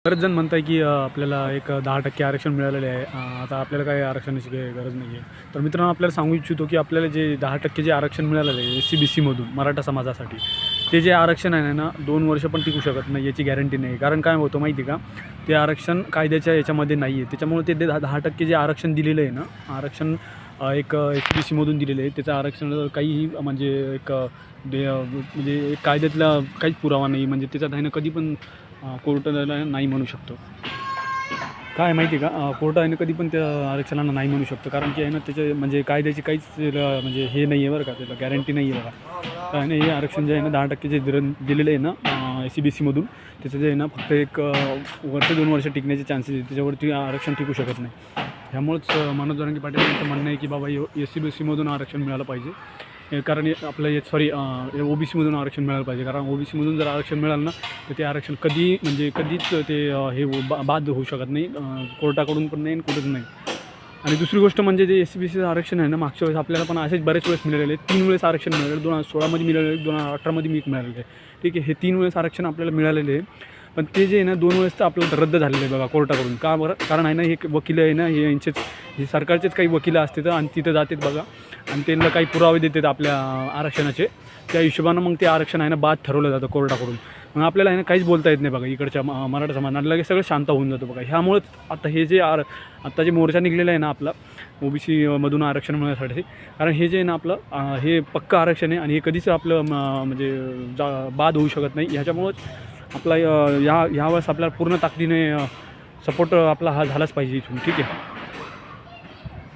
बरेच जण म्हणत आहे की आपल्याला एक 10% आरक्षण मिळालेले आहे. आता आपल्याला काही आरक्षणाची काही गरज नाही आहे. तर मित्रांनो, आपल्याला सांगू इच्छितो की आपल्याला जे 10% जे आरक्षण मिळालेलं आहे SC-BCमधून मराठा समाजासाठी, ते जे आरक्षण आहे ना 2 वर्ष पण टिकू शकत नाही, याची गॅरंटी नाही. कारण काय होतं माहिती आहे का, ते आरक्षण कायद्याच्या याच्यामध्ये नाही आहे. त्याच्यामुळे ते 10% जे आरक्षण दिलेलं आहे ना, आरक्षण एक SC-BCमधून दिलेलं आहे, त्याचं आरक्षण काहीही म्हणजे म्हणजे एक कायद्यातला काहीच पुरावा नाही. म्हणजे त्याच्यात आहे ना कधी पण कोर्टाला नाही म्हणू शकतो. काय माहिती आहे का, कोर्ट आहे ना कधी पण त्या आरक्षणाला नाही म्हणू शकतो. कारण की आहे ना त्याचे म्हणजे कायद्याची काहीच म्हणजे हे नाही आहे बरं का, त्याला गॅरंटी नाही आहे बघा. काय नाही, हे आरक्षण जे आहे ना 10% जे दिलेलं आहे ना SC-BCमधून, त्याचं जे आहे ना फक्त एक वर्ष 2 वर्ष टिकण्याचे चान्सेस आहेत. त्याच्यावरती आरक्षण टिकू शकत नाही. ह्यामुळेच मनोज जरांगे पाटील यांचं म्हणणं आहे की बाबा SC-BCमधून आरक्षण मिळालं पाहिजे. कारण आपलं OBCमधून आरक्षण मिळालं पाहिजे. कारण OBCमधून जर आरक्षण मिळालं ना, तर ते आरक्षण कधीच ते हे बाद होऊ शकत नाही, कोर्टाकडून पण नाही आणि कुठंच नाही. आणि दुसरी गोष्ट म्हणजे जे SC-BCचं आरक्षण आहे ना, मागच्या वेळेस आपल्याला पण असेच बरेच वेळेस मिळालेले आहे. 3 वेळेस आरक्षण मिळालेलं, 2016मध्ये मिळालेलं, 2018मध्ये मिळालेलं आहे. ठीक आहे, हे 3 वेळेस आरक्षण आपल्याला मिळालेले आहे. पण ते जे आहे ना 2 वेळेस तर आपल्याला रद्द झालेलं आहे बघा कोर्टाकडून. का बरं? कारण आहे ना, हे वकील आहे ना, हे सरकारचेच काही वकील असतात आणि तिथं जातात बघा, आणि त्यांना काही पुरावे देतात आपल्या आरक्षणाचे. त्या हिशोबानं मग ते आरक्षण आहे ना बाद ठरवलं जातं कोर्टाकडून. मग आपल्याला आहे ना काहीच बोलता येत नाही बघा इकडच्या मराठा समाजाला, लगेच सगळं शांत होऊन जातं बघा. ह्यामुळेच आता हे जे आता जे मोर्चा निघलेला आहे ना आपला OBCमधून आरक्षण मिळण्यासाठी, कारण हे जे आहे ना आपलं हे पक्कं आरक्षण आहे आणि हे कधीच आपलं म्हणजे बाद होऊ शकत नाही. ह्याच्यामुळंच आपला ह्यावेळेस आपल्याला पूर्ण ताकदीने सपोर्ट आपला हा झालाच पाहिजे इथून. ठीक आहे.